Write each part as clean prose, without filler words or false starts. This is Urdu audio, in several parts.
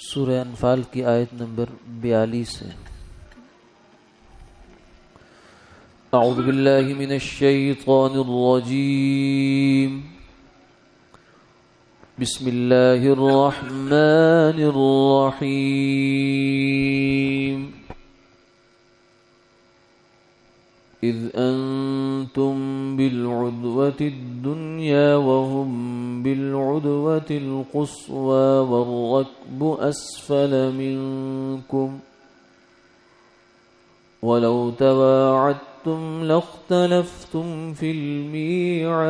سورہ انفال کی آیت نمبر 42 ہے۔ اعوذ باللہ من الشیطان الرجیم، بسم اللہ الرحمن الرحیم۔ اذ انتم بالعدوة الدنيا وهم بالعدوة القصوى والركب اسفل منكم ولو تواعدتم لاختلفتم في الميعاد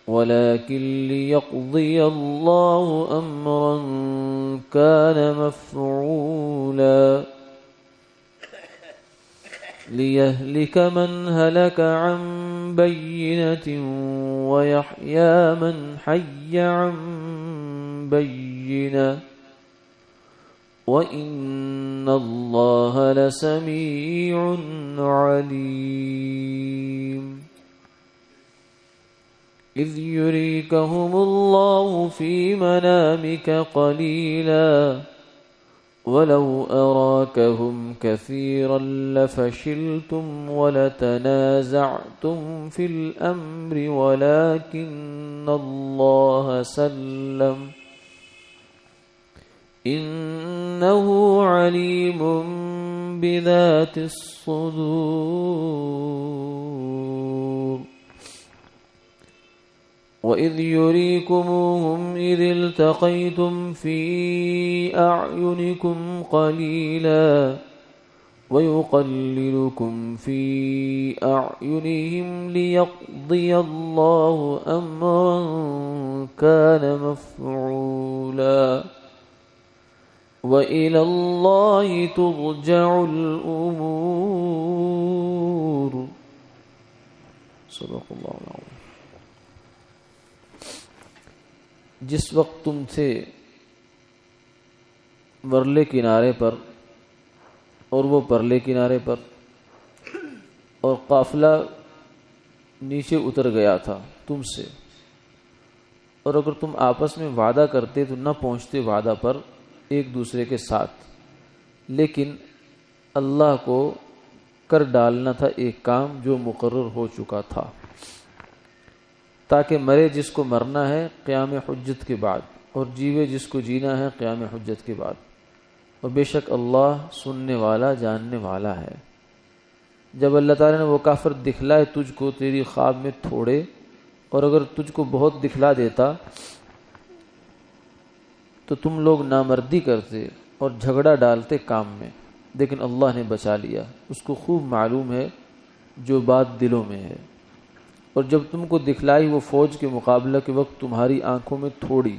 ولكن ليقضي الله أمرا كان مفعولا ليهلك من هلك عن بينة ويحيى من حي عن بينة وإن الله لسميع عليم۔ إذ يريكهم الله في منامك قليلا ولو أراكهم كثيرا لفشلتم ولتنازعتم في الأمر ولكن الله سلم إنه عليم بذات الصدور۔ وَإِذْ يُرِيكُمُوهُمْ إِذِ الْتَقَيْتُمْ فِي أَعْيُنِكُمْ قَلِيلًا وَيُقَلِّلُكُمْ فِي أَعْيُنِهِمْ لِيَقْضِيَ اللَّهُ أَمْرًا كَانَ مَفْعُولًا وَإِلَى اللَّهِ تُرْجَعُ الْأُمُورُ۔ صدق اللہ العظیم۔ جس وقت تم تھے ورلے کنارے پر اور وہ پرلے کنارے پر، اور قافلہ نیچے اتر گیا تھا تم سے، اور اگر تم آپس میں وعدہ کرتے تو نہ پہنچتے وعدہ پر ایک دوسرے کے ساتھ، لیکن اللہ کو کر ڈالنا تھا ایک کام جو مقرر ہو چکا تھا، تاکہ مرے جس کو مرنا ہے قیام حجت کے بعد، اور جیوے جس کو جینا ہے قیام حجت کے بعد، اور بے شک اللہ سننے والا جاننے والا ہے۔ جب اللہ تعالیٰ نے وہ کافر دکھلائے تجھ کو تیری خواب میں تھوڑے، اور اگر تجھ کو بہت دکھلا دیتا تو تم لوگ نامردی کرتے اور جھگڑا ڈالتے کام میں، لیکن اللہ نے بچا لیا، اس کو خوب معلوم ہے جو بات دلوں میں ہے۔ اور جب تم کو دکھلائی وہ فوج کے مقابلہ کے وقت تمہاری آنکھوں میں تھوڑی،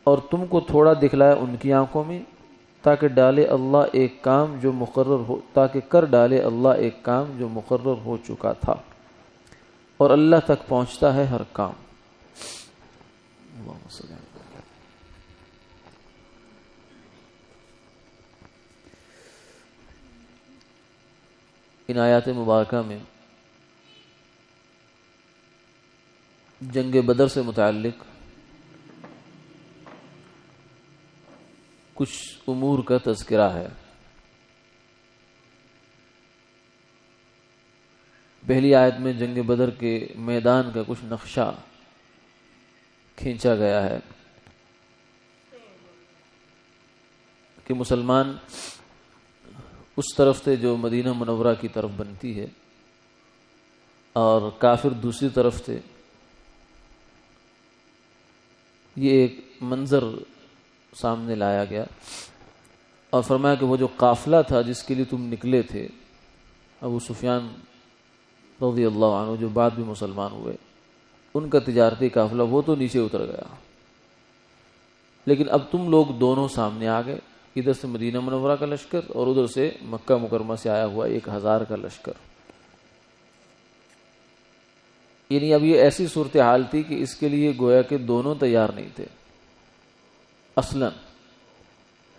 اور تم کو تھوڑا دکھلایا ان کی آنکھوں میں، تاکہ ڈالے اللہ ایک کام جو مقرر ہو، تاکہ کر ڈالے اللہ ایک کام جو مقرر ہو چکا تھا، اور اللہ تک پہنچتا ہے ہر کام۔ اللہم صلی اللہ علیہ وسلم۔ ان آیات مبارکہ میں جنگ بدر سے متعلق کچھ امور کا تذکرہ ہے۔ پہلی آیت میں جنگ بدر کے میدان کا کچھ نقشہ کھینچا گیا ہے کہ مسلمان اس طرف تھے جو مدینہ منورہ کی طرف بنتی ہے، اور کافر دوسری طرف تھے۔ یہ ایک منظر سامنے لایا گیا، اور فرمایا کہ وہ جو قافلہ تھا جس کے لیے تم نکلے تھے، ابو سفیان رضی اللہ عنہ جو بعد بھی مسلمان ہوئے، ان کا تجارتی قافلہ وہ تو نیچے اتر گیا، لیکن اب تم لوگ دونوں سامنے آ گئے، ادھر سے مدینہ منورہ کا لشکر اور ادھر سے مکہ مکرمہ سے آیا ہوا 1000 کا لشکر۔ یعنی اب یہ ایسی صورتحال تھی کہ اس کے لیے گویا کہ دونوں تیار نہیں تھے۔ اصلاً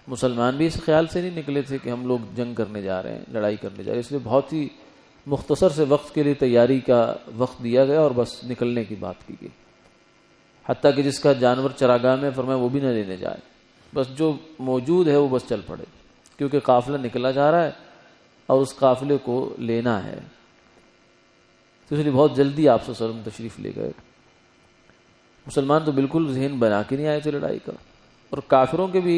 مسلمان بھی اس خیال سے نہیں نکلے تھے کہ ہم لوگ جنگ کرنے جا رہے ہیں، لڑائی کرنے جا رہے ہیں، اس لیے بہت ہی مختصر سے وقت کے لیے تیاری کا وقت دیا گیا اور بس نکلنے کی بات کی گئی۔ حتیٰ کہ جس کا جانور چراگاہ میں، فرمایا وہ بھی نہ لینے جائے، بس جو موجود ہے وہ بس چل پڑے، کیونکہ قافلہ نکلا جا رہا ہے اور اس قافلے کو لینا ہے۔ تو اس لیے بہت جلدی آپ صلی اللہ علیہ وسلم تشریف لے گئے۔ مسلمان تو بالکل ذہن بنا کے نہیں آئے تھے لڑائی کا، اور کافروں کے بھی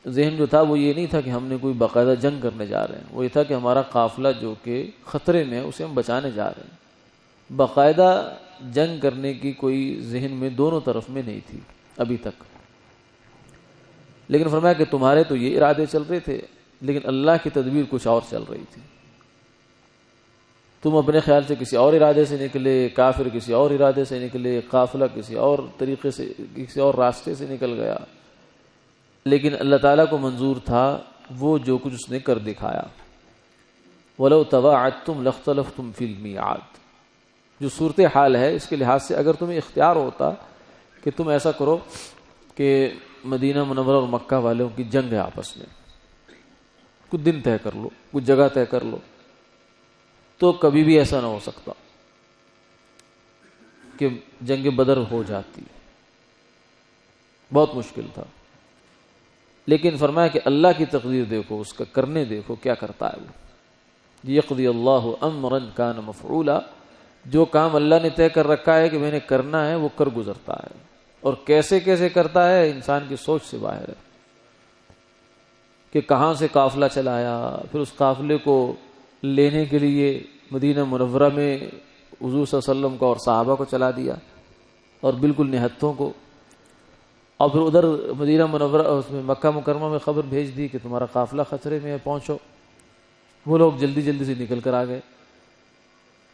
ذہن جو تھا وہ یہ نہیں تھا کہ ہم نے کوئی باقاعدہ جنگ کرنے جا رہے ہیں، وہ یہ تھا کہ ہمارا قافلہ جو کہ خطرے میں ہے اسے ہم بچانے جا رہے ہیں۔ باقاعدہ جنگ کرنے کی کوئی ذہن میں دونوں طرف میں نہیں تھی ابھی تک۔ لیکن فرمایا کہ تمہارے تو یہ ارادے چل رہے تھے، لیکن اللہ کی تدبیر کچھ اور چل رہی تھی۔ تم اپنے خیال سے کسی اور ارادے سے نکلے، کافر کسی اور ارادے سے نکلے، قافلہ کسی اور طریقے سے، کسی اور راستے سے نکل گیا، لیکن اللہ تعالیٰ کو منظور تھا وہ جو کچھ اس نے کر دکھایا۔ وَلَوْ تَوَاعَدْتُمْ لَاخْتَلَفْتُمْ فِي الْمِيعَادِ، جو صورتحال ہے اس کے لحاظ سے اگر تمہیں اختیار ہوتا کہ تم ایسا کرو کہ مدینہ منورہ اور مکہ والوں کی جنگ ہے آپس میں، کچھ دن طے کر لو، کچھ جگہ طے کر لو، تو کبھی بھی ایسا نہ ہو سکتا کہ جنگ بدر ہو جاتی، بہت مشکل تھا۔ لیکن فرمایا کہ اللہ کی تقدیر دیکھو، اس کا کرنے دیکھو کیا کرتا ہے وہ۔ یقضی اللہ امرا کان مفعولا، جو کام اللہ نے طے کر رکھا ہے کہ میں نے کرنا ہے وہ کر گزرتا ہے، اور کیسے کیسے کرتا ہے انسان کی سوچ سے باہر ہے، کہ کہاں سے قافلہ چلایا، پھر اس قافلے کو لینے کے لیے مدینہ منورہ میں حضور صلی اللہ علیہ وسلم کو اور صحابہ کو چلا دیا، اور بالکل نہتوں کو، اور پھر ادھر مدینہ منورہ اس میں مکہ مکرمہ میں خبر بھیج دی کہ تمہارا قافلہ خطرے میں ہے، پہنچو۔ وہ لوگ جلدی جلدی سے نکل کر آ گئے۔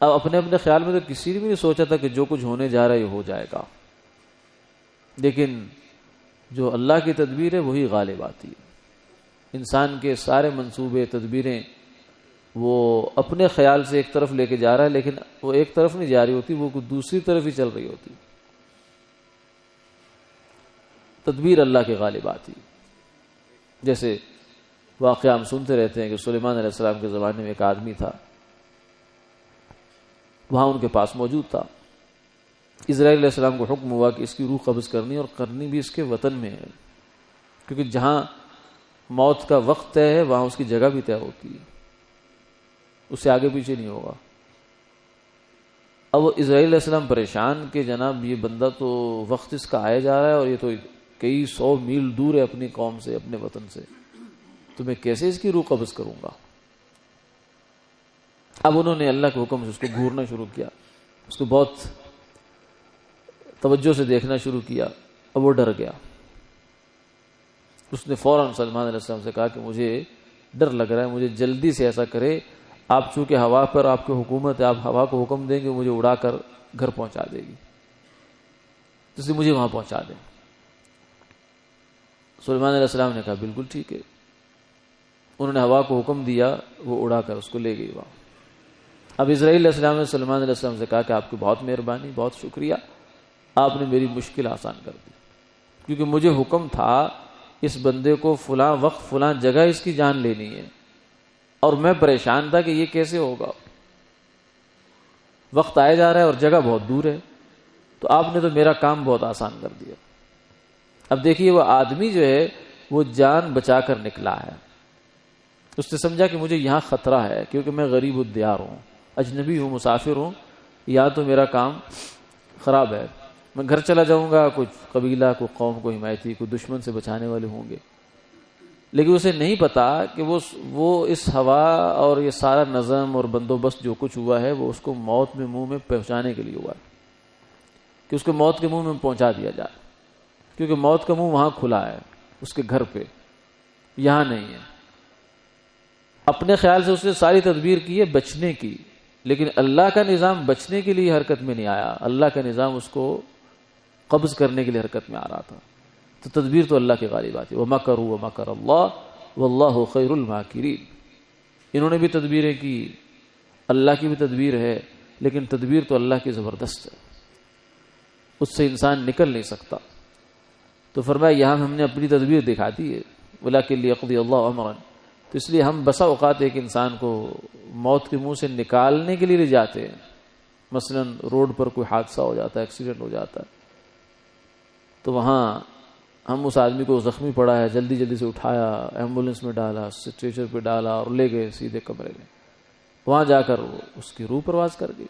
اب اپنے اپنے خیال میں تو کسی نے بھی نہیں سوچا تھا کہ جو کچھ ہونے جا رہا ہے یہ ہو جائے گا، لیکن جو اللہ کی تدبیر ہے وہی غالب آتی ہے۔ انسان کے سارے منصوبے تدبیریں وہ اپنے خیال سے ایک طرف لے کے جا رہا ہے، لیکن وہ ایک طرف نہیں جا رہی ہوتی، وہ دوسری طرف ہی چل رہی ہوتی۔ تدبیر اللہ کے غالب آتی، جیسے واقعہ ہم سنتے رہتے ہیں کہ سلیمان علیہ السلام کے زمانے میں ایک آدمی تھا، وہاں ان کے پاس موجود تھا، اسرائیل علیہ السلام کو حکم ہوا کہ اس کی روح قبض کرنی، اور کرنی بھی اس کے وطن میں ہے، کیونکہ جہاں موت کا وقت طے ہے وہاں اس کی جگہ بھی طے ہوتی ہے، اس سے آگے پیچھے نہیں ہوگا۔ اب وہ اسرائیل علیہ السلام پریشان کہ جناب یہ بندہ تو وقت اس کا آیا جا رہا ہے، اور یہ تو کئی 100 میل دور ہے اپنی قوم سے، اپنے وطن سے، تو میں کیسے اس کی روح قبض کروں گا؟ اب انہوں نے اللہ کے حکم سے اس کو گھورنا شروع کیا، اس کو بہت توجہ سے دیکھنا شروع کیا۔ اب وہ ڈر گیا، اس نے فوراً سلمان علیہ السلام سے کہا کہ مجھے ڈر لگ رہا ہے، مجھے جلدی سے ایسا کرے، آپ چونکہ ہوا پر آپ کی حکومت ہے، آپ ہوا کو حکم دیں گے مجھے اڑا کر گھر پہنچا دے گی، اس لیے مجھے وہاں پہنچا دیں۔ سلیمان علیہ السلام نے کہا بالکل ٹھیک ہے۔ انہوں نے ہوا کو حکم دیا، وہ اڑا کر اس کو لے گئی وہاں۔ اب اسرائیل علیہ السلام نے سلیمان علیہ السلام سے کہا کہ آپ کی بہت مہربانی، بہت شکریہ، آپ نے میری مشکل آسان کر دی، کیونکہ مجھے حکم تھا اس بندے کو فلاں وقت فلاں جگہ اس کی جان لینی ہے، اور میں پریشان تھا کہ یہ کیسے ہوگا، وقت آیا جا رہا ہے اور جگہ بہت دور ہے، تو آپ نے تو میرا کام بہت آسان کر دیا۔ اب دیکھیے وہ آدمی جو ہے وہ جان بچا کر نکلا ہے، اس نے سمجھا کہ مجھے یہاں خطرہ ہے، کیونکہ میں غریب الدیار ہوں، اجنبی ہوں، مسافر ہوں، یا تو میرا کام خراب ہے، میں گھر چلا جاؤں گا، کچھ قبیلہ کو قوم کو حمایتی کوئی دشمن سے بچانے والے ہوں گے، لیکن اسے نہیں پتا کہ وہ اس ہوا اور یہ سارا نظم اور بندوبست جو کچھ ہوا ہے وہ اس کو موت میں منہ میں پہنچانے کے لیے ہوا ہے، کہ اس کو موت کے منہ میں پہنچا دیا جائے، کیونکہ موت کا منہ وہاں کھلا ہے اس کے گھر پہ، یہاں نہیں ہے۔ اپنے خیال سے اس نے ساری تدبیر کی ہے بچنے کی، لیکن اللہ کا نظام بچنے کے لیے حرکت میں نہیں آیا، اللہ کا نظام اس کو قبض کرنے کے لیے حرکت میں آ رہا تھا۔ تو تدبیر تو اللہ کے غالب آتی ہے، وَمَكَرُوا وَمَكَرَ اللَّهُ وَاللَّهُ خَيْرُ الْمَاكِرِينَ۔ انہوں نے بھی تدبیریں کی، اللہ کی بھی تدبیر ہے، لیکن تدبیر تو اللہ کی زبردست ہے، اس سے انسان نکل نہیں سکتا۔ تو فرمایا یہاں ہم نے اپنی تدبیر دکھا دی ہے، وَلَكِنْ لِيَقْضِيَ اللَّهُ أَمْرًا، تو اس لیے ہم بسا اوقات ایک انسان کو موت کے منہ سے نکالنے کے لیے لے جاتے ہیں، مثلا روڈ پر کوئی حادثہ ہو جاتا ہے، ایکسیڈنٹ ہو جاتا ہے، تو وہاں ہم اس آدمی کو زخمی پڑا ہے جلدی جلدی سے اٹھایا، ایمبولینس میں ڈالا، اسٹریچر پہ ڈالا اور لے گئے سیدھے کمرے میں. وہاں جا کر اس کی روح پرواز کر گئی.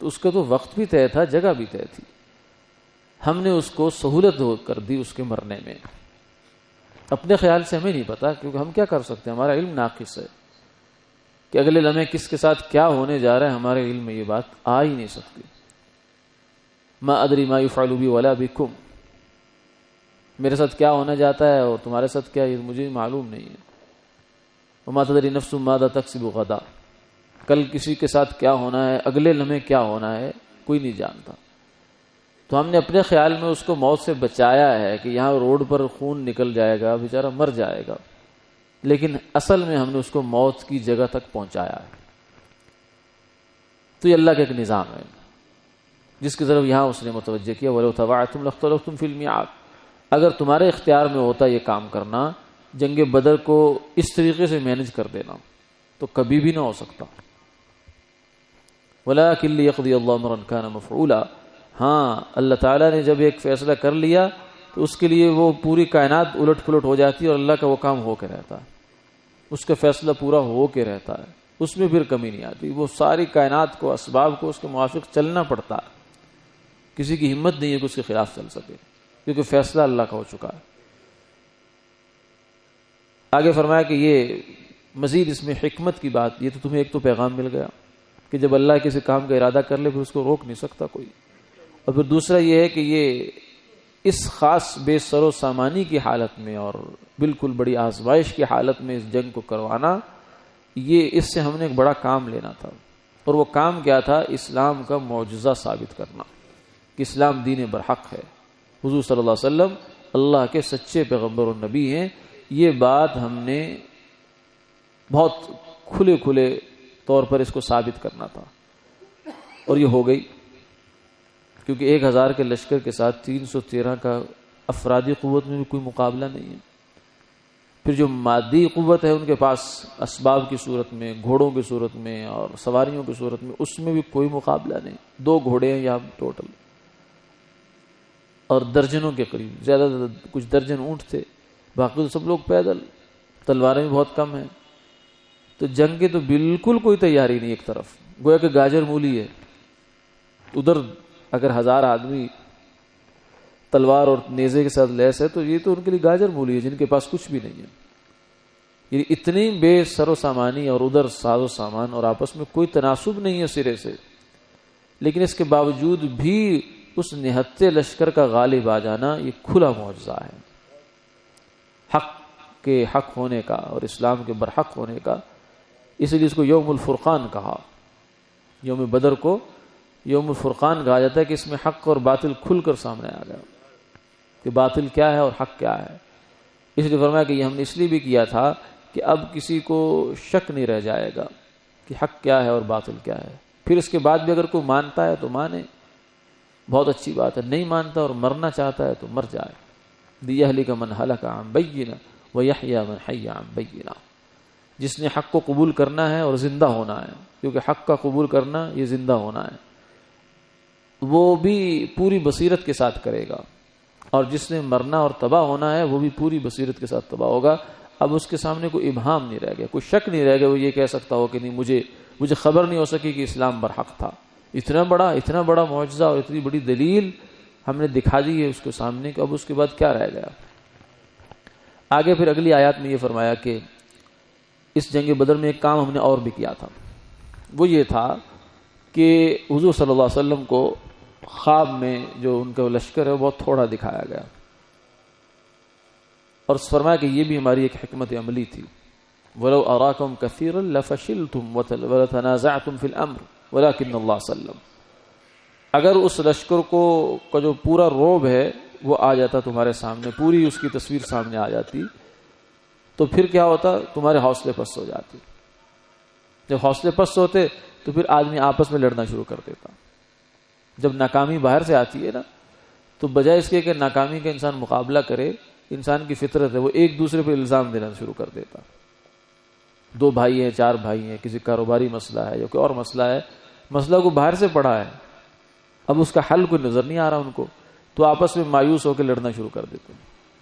تو اس کا تو وقت بھی طے تھا، جگہ بھی طے تھی. ہم نے اس کو سہولت کر دی اس کے مرنے میں. اپنے خیال سے ہمیں نہیں پتا، کیونکہ ہم کیا کر سکتے ہیں، ہمارا علم ناقص ہے کہ اگلے لمحے کس کے ساتھ کیا ہونے جا رہا ہے، ہمارے علم میں یہ بات آ ہی نہیں سکتی. ما ادری ما یفعل بی ولا بکم، میرے ساتھ کیا ہونے جاتا ہے اور تمہارے ساتھ کیا، یہ مجھے معلوم نہیں ہے. وما تدری نفس ماذا تکسب غدا، کل کسی کے ساتھ کیا ہونا ہے، اگلے لمحے کیا ہونا ہے، کوئی نہیں جانتا. تو ہم نے اپنے خیال میں اس کو موت سے بچایا ہے کہ یہاں روڈ پر خون نکل جائے گا، بیچارہ مر جائے گا، لیکن اصل میں ہم نے اس کو موت کی جگہ تک پہنچایا ہے. تو یہ اللہ کا ایک نظام ہے جس کی طرف یہاں اس نے متوجہ کیا. وَلَوْ تَوَعَدْتُمْ لَاخْتَلَفْتُمْ فِي الْمِيعَادِ، اگر تمہارے اختیار میں ہوتا یہ کام کرنا، جنگ بدر کو اس طریقے سے مینج کر دینا، تو کبھی بھی نہ ہو سکتا. وَلَٰكِن لِيَقْضِيَ اللَّهُ أَمْرًا كَانَ مَفْعُولًا، ہاں اللہ تعالیٰ نے جب ایک فیصلہ کر لیا تو اس کے لیے وہ پوری کائنات الٹ پلٹ ہو جاتی ہے اور اللہ کا وہ کام ہو کے رہتا ہے، اس کا فیصلہ پورا ہو کے رہتا ہے، اس میں پھر کمی نہیں آتی. وہ ساری کائنات کو، اسباب کو اس کے موافق چلنا پڑتا ہے. کسی کی ہمت نہیں ہے کہ اس کے خلاف چل سکے، کیونکہ فیصلہ اللہ کا ہو چکا ہے. آگے فرمایا کہ یہ مزید اس میں حکمت کی بات، یہ تو تمہیں ایک تو پیغام مل گیا کہ جب اللہ کسی کام کا ارادہ کر لے پھر اس کو روک نہیں سکتا کوئی. اور پھر دوسرا یہ ہے کہ یہ اس خاص بے سر و سامانی کی حالت میں اور بالکل بڑی آزمائش کی حالت میں اس جنگ کو کروانا، یہ اس سے ہم نے ایک بڑا کام لینا تھا. اور وہ کام کیا تھا؟ اسلام کا معجزہ ثابت کرنا کہ اسلام دین برحق ہے، حضور صلی اللہ علیہ وسلم اللہ کے سچے پیغمبر اور نبی ہیں. یہ بات ہم نے بہت کھلے کھلے طور پر اس کو ثابت کرنا تھا، اور یہ ہو گئی. کیونکہ 1000 کے لشکر کے ساتھ 313 کا افرادی قوت میں بھی کوئی مقابلہ نہیں ہے. پھر جو مادی قوت ہے ان کے پاس اسباب کی صورت میں، گھوڑوں کی صورت میں اور سواریوں کی صورت میں، اس میں بھی کوئی مقابلہ نہیں. 2 گھوڑے ہیں یہاں ٹوٹل، اور درجنوں کے قریب، زیادہ کچھ درجن اونٹ تھے، باقی تو سب لوگ پیدل، تلواریں بھی بہت کم ہیں. تو جنگ کی تو بالکل کوئی تیاری نہیں. ایک طرف گویا کہ گاجر مولی ہے، ادھر اگر 1000 آدمی تلوار اور نیزے کے ساتھ لیس ہے تو یہ تو ان کے لیے گاجر مولی ہے جن کے پاس کچھ بھی نہیں ہے. یہ اتنی بے سر و سامانی، اور ادھر ساز و سامان، اور آپس میں کوئی تناسب نہیں ہے سرے سے. لیکن اس کے باوجود بھی اس نہتے لشکر کا غالب آ جانا یہ کھلا معجزہ ہے، حق کے حق ہونے کا اور اسلام کے برحق ہونے کا. اس لیے اس کو یوم الفرقان کہا. یوم بدر کو یوم الفرقان کہا جاتا ہے کہ اس میں حق اور باطل کھل کر سامنے آ گیا کہ باطل کیا ہے اور حق کیا ہے. اس لیے فرمایا کہ یہ ہم نے اس لیے بھی کیا تھا کہ اب کسی کو شک نہیں رہ جائے گا کہ حق کیا ہے اور باطل کیا ہے. پھر اس کے بعد بھی اگر کوئی مانتا ہے تو مانے، بہت اچھی بات ہے. نہیں مانتا اور مرنا چاہتا ہے تو مر جائے. لِيَهْلِكَ مَنْ هَلَكَ عَنْ بَيِّنَةٍ وَيَحْيَىٰ مَنْ حَيَّ عَنْ بَيِّنَةٍ. جس نے حق کو قبول کرنا ہے اور زندہ ہونا ہے، کیونکہ حق کا قبول کرنا یہ زندہ ہونا ہے، وہ بھی پوری بصیرت کے ساتھ کرے گا. اور جس نے مرنا اور تباہ ہونا ہے وہ بھی پوری بصیرت کے ساتھ تباہ ہوگا. اب اس کے سامنے کوئی ابہام نہیں رہ گیا، کوئی شک نہیں رہ گیا. وہ یہ کہہ سکتا ہو کہ نہیں، مجھے خبر نہیں ہو سکی کہ اسلام برحق تھا. اتنا بڑا معجزہ اور اتنی بڑی دلیل ہم نے دکھا دی ہے اس کے سامنے کہ اب اس کے بعد کیا رہ گیا. آگے پھر اگلی آیات میں یہ فرمایا کہ اس جنگ بدر میں ایک کام ہم نے اور بھی کیا تھا. وہ یہ تھا کہ حضور صلی اللہ علیہ وسلم کو خواب میں جو ان کا لشکر ہے وہ بہت تھوڑا دکھایا گیا، اور فرمایا کہ یہ بھی ہماری ایک حکمت عملی تھی. وَلَوْ أَرَاكُمْ كَثِيرًا لَفَشِلْتُمْ وَلَتَنَازَعْتُمْ فِي الْأَمْرِ وَلَكِنَّ اللَّهَ سَلَّمَ. اگر اس لشکر کا جو پورا روب ہے وہ آ جاتا تمہارے سامنے، پوری اس کی تصویر سامنے آ جاتی، تو پھر کیا ہوتا؟ تمہارے حوصلے پست ہو جاتے. جب حوصلے پست ہوتے تو پھر آدمی آپس میں لڑنا شروع کر دیتا. جب ناکامی باہر سے آتی ہے نا، تو بجائے اس کے کہ ناکامی کا انسان مقابلہ کرے، انسان کی فطرت ہے وہ ایک دوسرے پہ الزام دینا شروع کر دیتا. 2 بھائی ہیں، 4 بھائی ہیں، کسی کاروباری مسئلہ ہے یا کوئی اور مسئلہ ہے، مسئلہ کو باہر سے پڑھا ہے، اب اس کا حل کوئی نظر نہیں آ رہا ان کو، تو آپس میں مایوس ہو کے لڑنا شروع کر دیتے ہیں.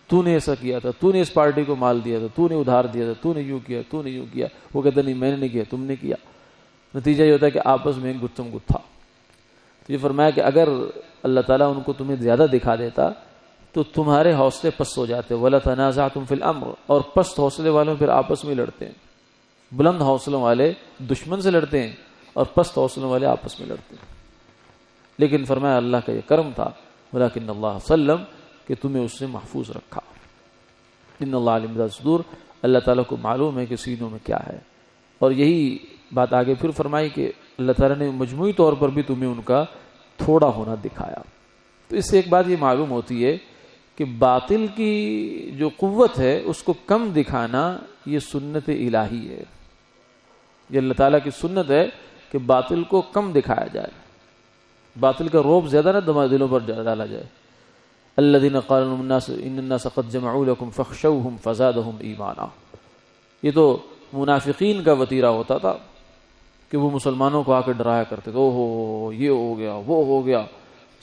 تو نے ایسا کیا تھا, تو نے اس پارٹی کو مال دیا تھا, تو نے ادھار دیا تھا, تو نے یوں کیا, تو نے یوں کیا. وہ کہتا نہیں میں نے نہیں کیا, تم نے کیا. نتیجہ یہ ہوتا ہے کہ آپس میں گتھم گتھا. تو یہ فرمایا کہ اگر اللہ تعالیٰ ان کو تمہیں زیادہ دکھا دیتا تو تمہارے حوصلے پست ہو جاتے. وَلَا تَنَازَعْتُمْ فِي الْأَمْرِ, اور پست حوصلے والوں پھر آپس میں لڑتے ہیں. بلند حوصلوں والے دشمن سے لڑتے ہیں اور پست حوصلوں والے آپس میں لڑتے ہیں. لیکن فرمایا اللہ کا یہ کرم تھا, وَلَكِنَّ اللَّهَ سَلَّمَ, کہ تمہیں اس نے محفوظ رکھا. ان اللہ علیم بذات الصدور, اللہ تعالیٰ کو معلوم ہے کہ سینوں میں کیا ہے. اور یہی بات آگے پھر فرمائی کہ اللہ تعالیٰ نے مجموعی طور پر بھی تمہیں ان کا تھوڑا ہونا دکھایا. تو اس سے ایک بات یہ معلوم ہوتی ہے کہ باطل کی جو قوت ہے اس کو کم دکھانا یہ سنت الہی ہے. یہ اللہ تعالیٰ کی سنت ہے کہ باطل کو کم دکھایا جائے, باطل کا رعب زیادہ نہ دلوں پر ڈالا جائے. الذین قال لهم الناس ان الناس قد جمعوا لكم فاخشوهم فزادهم ایمانا. یہ تو منافقین کا وتیرہ ہوتا تھا کہ وہ مسلمانوں کو آ کے ڈرایا کرتے تھے, اوہ یہ ہو گیا وہ ہو گیا,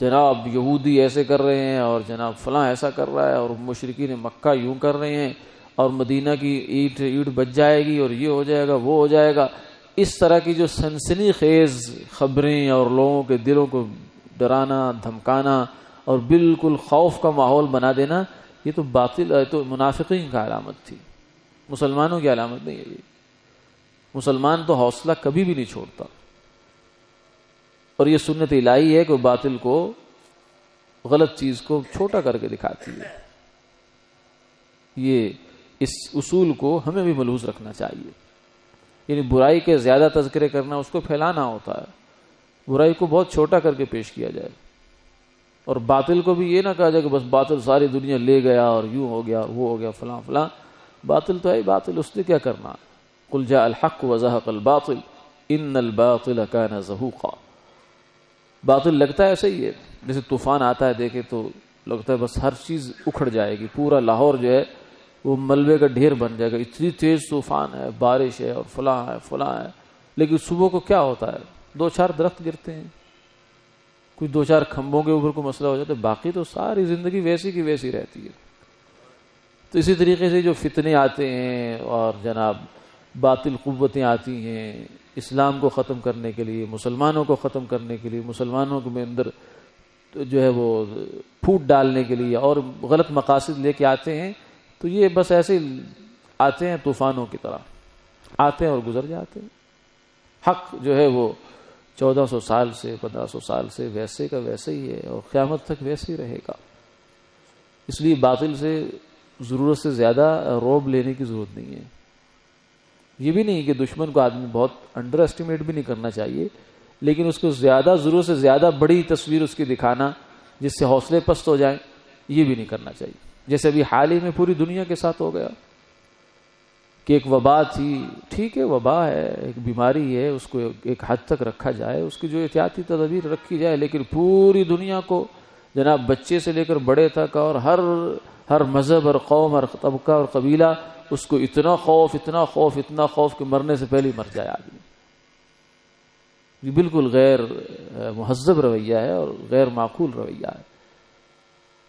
جناب یہودی ایسے کر رہے ہیں اور جناب فلاں ایسا کر رہا ہے اور مشرکین مکہ یوں کر رہے ہیں اور مدینہ کی اینٹ بچ جائے گی اور یہ ہو جائے گا وہ ہو جائے گا. اس طرح کی جو سنسنی خیز خبریں اور لوگوں کے دلوں کو ڈرانا دھمکانا اور بالکل خوف کا ماحول بنا دینا, یہ تو باطل تو منافقین کا علامت تھی, مسلمانوں کی علامت نہیں ہے. یہ مسلمان تو حوصلہ کبھی بھی نہیں چھوڑتا, اور یہ سنت الہی ہے کہ باطل کو غلط چیز کو چھوٹا کر کے دکھاتی ہے. یہ اس اصول کو ہمیں بھی ملحوظ رکھنا چاہیے. یعنی برائی کے زیادہ تذکرے کرنا اس کو پھیلانا ہوتا ہے, برائی کو بہت چھوٹا کر کے پیش کیا جائے. اور باطل کو بھی یہ نہ کہا جائے کہ بس باطل ساری دنیا لے گیا اور یوں ہو گیا وہ ہو گیا فلاں فلاں. باطل تو ہے باطل, اس نے کیا کرنا. قل جاء الحق وزهق الباطل ان الباطل كان زهوقا. باطل لگتا ہے ایسے ہی ہے جیسے طوفان آتا ہے, دیکھے تو لگتا ہے بس ہر چیز اکھڑ جائے گی, پورا لاہور جو ہے وہ ملبے کا ڈھیر بن جائے گا, اتنی تیز طوفان ہے, بارش ہے اور فلاں ہے فلاں ہے. لیکن صبح کو کیا ہوتا ہے, 2-4 درخت گرتے ہیں, کوئی 2-4 کھمبوں کے اوپر کوئی مسئلہ ہو جاتا ہے, باقی تو ساری زندگی ویسی کی ویسی رہتی ہے. تو اسی طریقے سے جو فتنے آتے ہیں اور جناب باطل قوتیں آتی ہیں اسلام کو ختم کرنے کے لیے, مسلمانوں کو ختم کرنے کے لیے, مسلمانوں کے اندر جو ہے وہ پھوٹ ڈالنے کے لیے اور غلط مقاصد لے کے آتے ہیں, تو یہ بس ایسے آتے ہیں طوفانوں کی طرح, آتے ہیں اور گزر جاتے ہیں. حق جو ہے وہ 1400 سال سے 1500 سال سے ویسے کا ویسے ہی ہے اور قیامت تک ویسے ہی رہے گا. اس لیے باطل سے ضرورت سے زیادہ روب لینے کی ضرورت نہیں ہے. یہ بھی نہیں کہ دشمن کو آدمی بہت انڈر اسٹیمیٹ بھی نہیں کرنا چاہیے, لیکن اس کو زیادہ ضرورت سے زیادہ بڑی تصویر اس کی دکھانا جس سے حوصلے پست ہو جائیں, یہ بھی نہیں کرنا چاہیے. جیسے ابھی حال ہی میں پوری دنیا کے ساتھ ہو گیا کہ ایک وبا تھی, ٹھیک ہے وبا ہے ایک بیماری ہے, اس کو ایک حد تک رکھا جائے, اس کی جو احتیاطی تدابیر رکھی جائے, لیکن پوری دنیا کو جناب بچے سے لے کر بڑے تک اور ہر مذہب اور قوم اور طبقہ اور قبیلہ اس کو اتنا خوف کہ مرنے سے پہلے مر جائے آدمی. یہ بالکل غیر مہذب رویہ ہے اور غیر معقول رویہ ہے.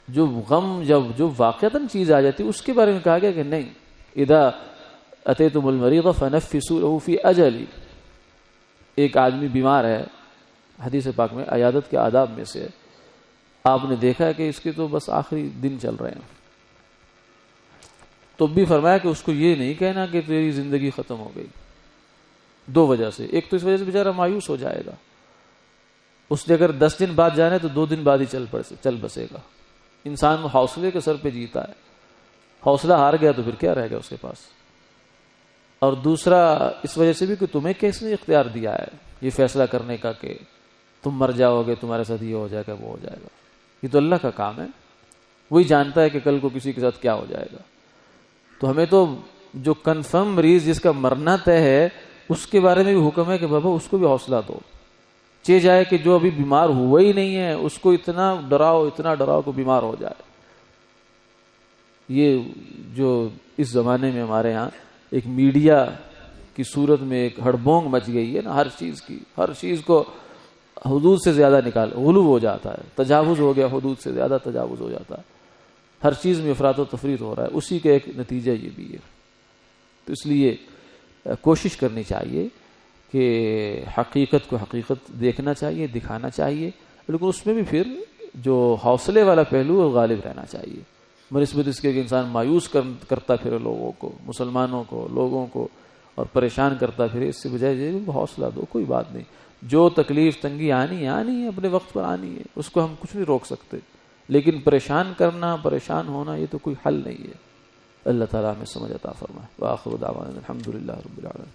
جو غم جو واقعتاً چیز آ جاتی ہے اس کے بارے میں کہا گیا کہ نہیں, اذا اتیتم المریض فنفسوا له فی اجل. ایک آدمی بیمار ہے, حدیث پاک میں عیادت کے آداب میں سے آپ نے دیکھا ہے کہ اس کے تو بس آخری دن چل رہے ہیں, تو بھی فرمایا کہ اس کو یہ نہیں کہنا کہ تیری زندگی ختم ہو گئی. 2 وجہ سے, ایک تو اس وجہ سے بیچارہ مایوس ہو جائے گا, اس نے اگر 10 دن بعد جانا ہے تو 2 دن بعد ہی چل بسے گا. انسان حوصلے کے سر پہ جیتا ہے, حوصلہ ہار گیا تو پھر کیا رہ گیا اس کے پاس. اور دوسرا اس وجہ سے بھی کہ تمہیں کس نے اختیار دیا ہے یہ فیصلہ کرنے کا کہ تم مر جاؤ گے, تمہارے ساتھ یہ ہو جائے گا وہ ہو جائے گا. یہ تو اللہ کا کام ہے, وہی جانتا ہے کہ کل کو کسی کے ساتھ کیا ہو جائے گا. تو ہمیں تو جو کنفرم مریض جس کا مرنا طے ہے اس کے بارے میں بھی حکم ہے کہ بابا اس کو بھی حوصلہ دو. چے جائے کہ جو ابھی بیمار ہوا ہی نہیں ہے اس کو اتنا ڈراؤ کہ بیمار ہو جائے. یہ جو اس زمانے میں ہمارے ہاں ایک میڈیا کی صورت میں ایک ہڑبونگ مچ گئی ہے نا, ہر چیز کو حدود سے زیادہ غلو ہو جاتا ہے، تجاوز ہو گیا، حدود سے زیادہ تجاوز ہو جاتا ہے، ہر چیز میں افراط و تفریط ہو رہا ہے، اسی کا ایک نتیجہ یہ بھی ہے۔ تو اس لیے کوشش کرنی چاہیے کہ حقیقت کو حقیقت دیکھنا چاہیے، دکھانا چاہیے، لیکن اس میں بھی پھر جو حوصلے والا پہلو وہ غالب رہنا چاہیے، بنسبت اس کے کہ انسان مایوس کرتا پھرے لوگوں کو، مسلمانوں کو، لوگوں کو، اور پریشان کرتا پھرے۔ اس سے بجائے یہ حوصلہ دو، کوئی بات نہیں، جو تکلیف تنگی آنی ہے اپنے وقت پر آنی ہے، اس کو ہم کچھ نہیں روک سکتے، لیکن پریشان کرنا، پریشان ہونا یہ تو کوئی حل نہیں ہے۔ اللہ تعالیٰ ہمیں سمجھ عطا فرمائے۔ وآخر دعوانا الحمدللہ رب العالمین۔